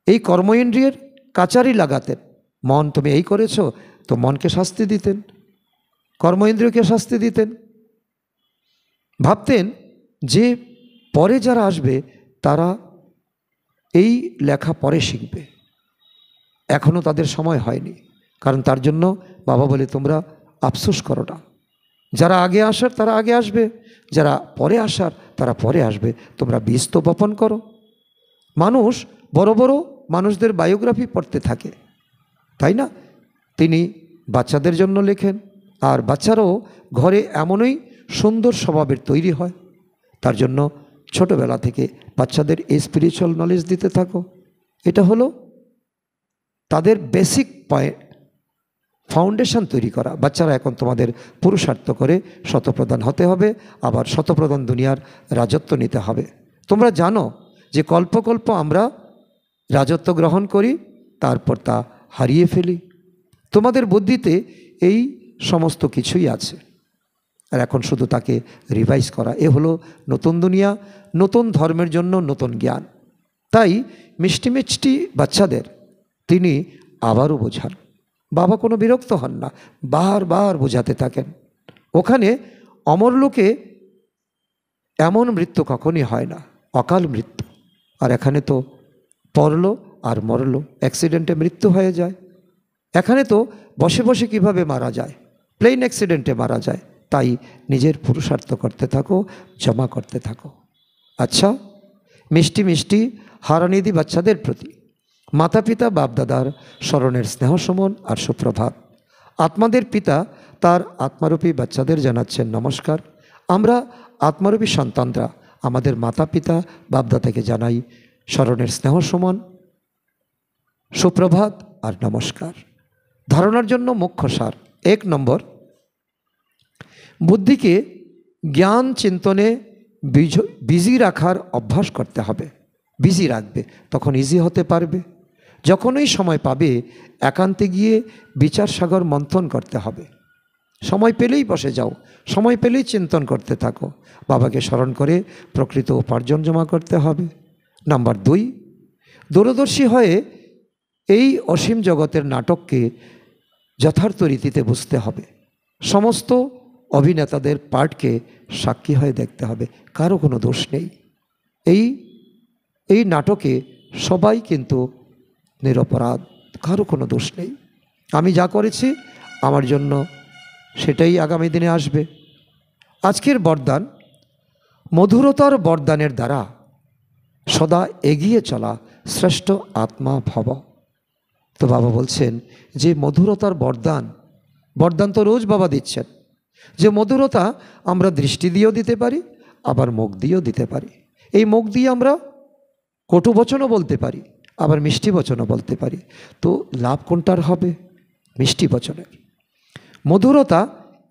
এই কর্ম ইন্দ্রিয়ের কাচারি লাগাতেন। মন, তুমি এই করেছো, তো মনকে শাস্তি দিতেন, কর্ম ইন্দ্রিয়কে শাস্তি দিতেন। ভাবতেন যে পরে যারা আসবে তারা এই লেখা পরে শিখবে, এখনও তাদের সময় হয়নি। কারণ তার জন্য বাবা বলে, তোমরা আফসোস করো না। যারা আগে আসার তারা আগে আসবে, যারা পরে আসার তারা পরে আসবে। তোমরা বীজ তো বপন করো। মানুষ বড় বড় মানুষদের বায়োগ্রাফি পড়তে থাকে, তাই না? তিনি বাচ্চাদের জন্য লেখেন, আর বাচ্চারাও ঘরে এমনই সুন্দর স্বভাবের তৈরি হয়। তার জন্য ছোটোবেলা থেকে বাচ্চাদের এই স্পিরিচুয়াল নলেজ দিতে থাকো। এটা হলো তাদের বেসিক পয়েন্ট, ফাউন্ডেশন তৈরি করা। বাচ্চারা এখন তোমাদের পুরুষার্থ করে শতপ্রধান হতে হবে, আবার শতপ্রধান দুনিয়ার রাজত্ব নিতে হবে। তোমরা জানো যে কল্প কল্প আমরা রাজত্ব গ্রহণ করি, তারপর তা হারিয়ে ফেলি। তোমাদের বুদ্ধিতে এই সমস্ত কিছুই আছে, আর এখন শুধু তাকে রিভাইজ করা। এ হলো নতুন দুনিয়া, নতুন ধর্মের জন্য নতুন জ্ঞান। তাই মিষ্টি মিষ্টি বাচ্চাদের তিনি আবারও বোঝান। বাবা কোনো বিরক্ত হন না, বারবার বোঝাতে থাকেন। ওখানে অমরলোকে এমন মৃত্যু কখনই হয় না, অকাল মৃত্যু। আর এখানে তো পড়লো আর মরলো, অ্যাক্সিডেন্টে মৃত্যু হয়ে যায়। এখানে তো বসে বসে কিভাবে মারা যায়, প্লেন অ্যাক্সিডেন্টে মারা যায়। তাই নিজের পুরুষার্থ করতে থাকো, জমা করতে থাকো। আচ্ছা, মিষ্টি মিষ্টি হারানিধি বাচ্চাদের প্রতি মাতা পিতা বাপদাদার স্মরণের স্নেহ সুমন আর সুপ্রভাত। আত্মাদের পিতা তার আত্মারূপী বাচ্চাদের জানাচ্ছেন নমস্কার। আমরা আত্মারূপী সন্তানরা আমাদের মাতা পিতা বাপদাদাকে জানাই স্মরণের স্নেহ সুমন, সুপ্রভাত আর নমস্কার। ধারণার জন্য মুখ্য সার। 1 নম্বর, বুদ্ধিকে জ্ঞান চিন্তনে বিজি রাখার অভ্যাস করতে হবে। বিজি রাখবে, তখন ইজি হতে পারবে। যখনই সময় পাবে একান্তে গিয়ে বিচার সাগর মন্থন করতে হবে। সময় পেলেই বসে যাও, সময় পেলেই চিন্তন করতে থাকো। বাবাকে স্মরণ করে প্রকৃত উপার্জন জমা করতে হবে। নাম্বার 2, দূরদর্শী হয়ে এই অসীম জগতের নাটককে যথার্থ রীতিতে বুঝতে হবে। সমস্ত অভিনেতাদের পার্টকে সাক্ষী হয়ে দেখতে হবে, কারো কোনো দোষ নেই। এই নাটকে সবাই কিন্তু নিরপরাধ, কারো কোনো দোষ নেই। আমি যা করেছি আমার জন্য সেটাই আগামী দিনে আসবে। আজকের বরদান, মধুরতার বরদানের দ্বারা সদা এগিয়ে চলা শ্রেষ্ঠ আত্মা ভব। তো বাবা বলছেন যে মধুরতার বরদান তো রোজ বাবা দিচ্ছেন। যে মধুরতা আমরা দৃষ্টি দিয়েও দিতে পারি, আবার মুখ দিয়েও দিতে পারি। এই মুখ দিয়ে আমরা কটু বচনও বলতে পারি, আবার মিষ্টি বচনও বলতে পারি। তো লাভ কোনটার হবে? মিষ্টি বচনের। মধুরতা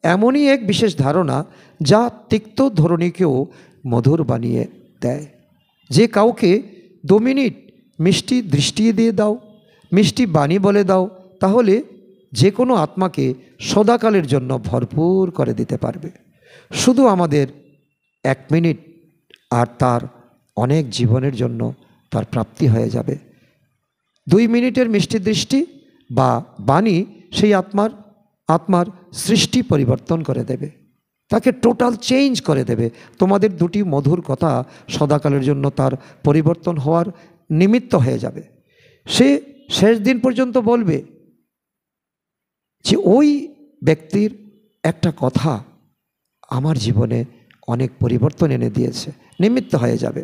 এমনই এক বিশেষ ধারণা যা তিক্ত ধরণীকেও মধুর বানিয়ে দেয়। যে কাউকে 2 মিনিট মিষ্টি দৃষ্টি দিয়ে দাও, মিষ্টি বাণী বলে দাও, তাহলে যে কোনো আত্মাকে সদাকালের জন্য ভরপুর করে দিতে পারবে। শুধু আমাদের 1 মিনিট আর তার অনেক জীবনের জন্য তার প্রাপ্তি হয়ে যাবে। 2 মিনিটের মিষ্টি দৃষ্টি বা বাণী সেই আত্মার সৃষ্টি পরিবর্তন করে দেবে, তাকে টোটাল চেঞ্জ করে দেবে। তোমাদের 2টি মধুর কথা সদাকালের জন্য তার পরিবর্তন হওয়ার নিমিত্ত হয়ে যাবে। সে শেষ দিন পর্যন্ত বলবে যে ওই ব্যক্তির একটা কথা আমার জীবনে অনেক পরিবর্তন এনে দিয়েছে, নিমিত্ত হয়ে যাবে।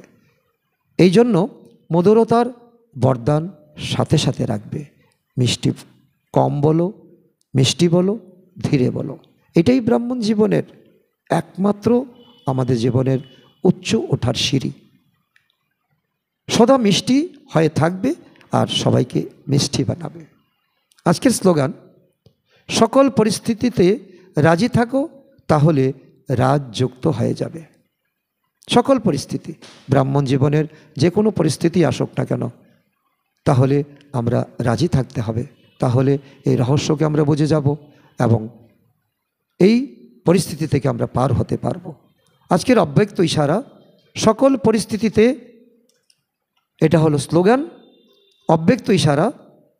এই জন্য মধুরতার বরদান সাথে সাথে রাখবে। মিষ্টি কম বলো, মিষ্টি বলো, ধীরে বলো, এটাই ব্রাহ্মণ জীবনের একমাত্র আমাদের জীবনের উচ্চ ওঠার সিঁড়ি। সদা মিষ্টি হয়ে থাকবে আর সবাইকে মিষ্টি বানাবে। আজকের স্লোগান, সকল পরিস্থিতিতে রাজি থাকো, তাহলে রাজযুক্ত হয়ে যাবে। সকল পরিস্থিতি, ব্রাহ্মণ জীবনের যে কোনো পরিস্থিতি আসুক না কেন, তাহলে আমরা রাজি থাকতে হবে। তাহলে এই রহস্যকে আমরা বুঝে যাব এবং এই পরিস্থিতি থেকে আমরা পার হতে পারব। আজকের অব্যক্ত ইশারা, সকল পরিস্থিতিতে, এটা হলো স্লোগান। অব্যক্ত ইশারা,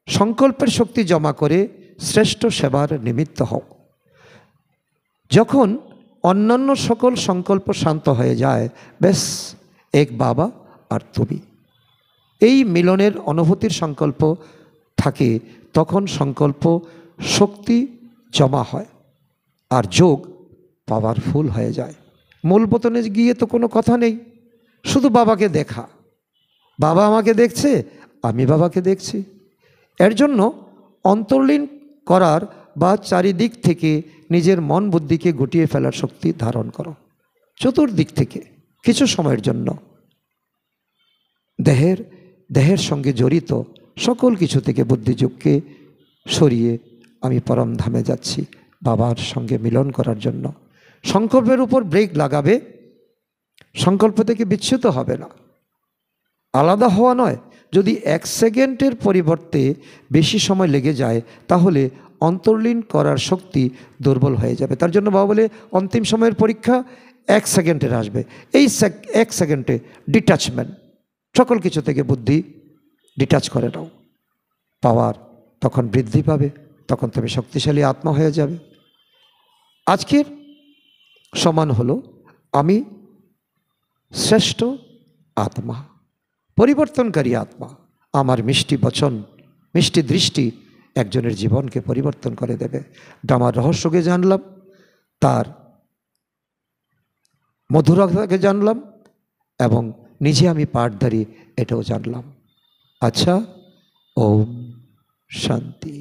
সংকল্পের শক্তি জমা করে শ্রেষ্ঠ সেবার নিমিত্ত হও। যখন অন্যান্য সকল সংকল্প শান্ত হয়ে যায়, বেশ এক বাবা আর তুমি, এই মিলনের অনুভূতির সংকল্প থাকে, তখন সংকল্প শক্তি জমা হয় আর যোগ পাওয়ারফুল হয়ে যায়। মূল পতনে গিয়ে তো কোনো কথা নেই, শুধু বাবাকে দেখা, বাবা আমাকে দেখছে, আমি বাবাকে দেখছি। এর জন্য অন্তর্লীন করার বা চারিদিক থেকে নিজের মন বুদ্ধিকে গুটিয়ে ফেলার শক্তি ধারণ করো। চতুর্দিক থেকে কিছু সময়ের জন্য দেহের সঙ্গে জড়িত সকল কিছু থেকে বুদ্ধিযোগকে সরিয়ে আমি পরম ধামে যাচ্ছি বাবার সঙ্গে মিলন করার জন্য। সংকল্পের উপর ব্রেক লাগাবে, সংকল্প থেকে বিচ্যুত হবে না, আলাদা হওয়া নয়। যদি 1 সেকেন্ডের পরিবর্তে বেশি সময় লেগে যায়, তাহলে অন্তর্লীন করার শক্তি দুর্বল হয়ে যাবে। তার জন্য বাবা বলে অন্তিম সময়ের পরীক্ষা 1 সেকেন্ডের আসবে। এই 1 সেকেন্ডে ডিট্যাচমেন্ট, সকল কিছু থেকে বুদ্ধি ডিটাচ করে নাও, পাওয়ার তখন বৃদ্ধি পাবে, তখন তুমি শক্তিশালী আত্মা হয়ে যাবে। আজকের সমান হলো আমি শ্রেষ্ঠ আত্মা, পরিবর্তনকারী আত্মা। আমার মিষ্টি বচন, মিষ্টি দৃষ্টি একজনের জীবনকে পরিবর্তন করে দেবে। আমার রহস্যকে জানলাম, তার মধুরতাকে জানলাম এবং নিজে আমি পাঠধারী এটাও জানলাম। আচ্ছা, ওম শান্তি।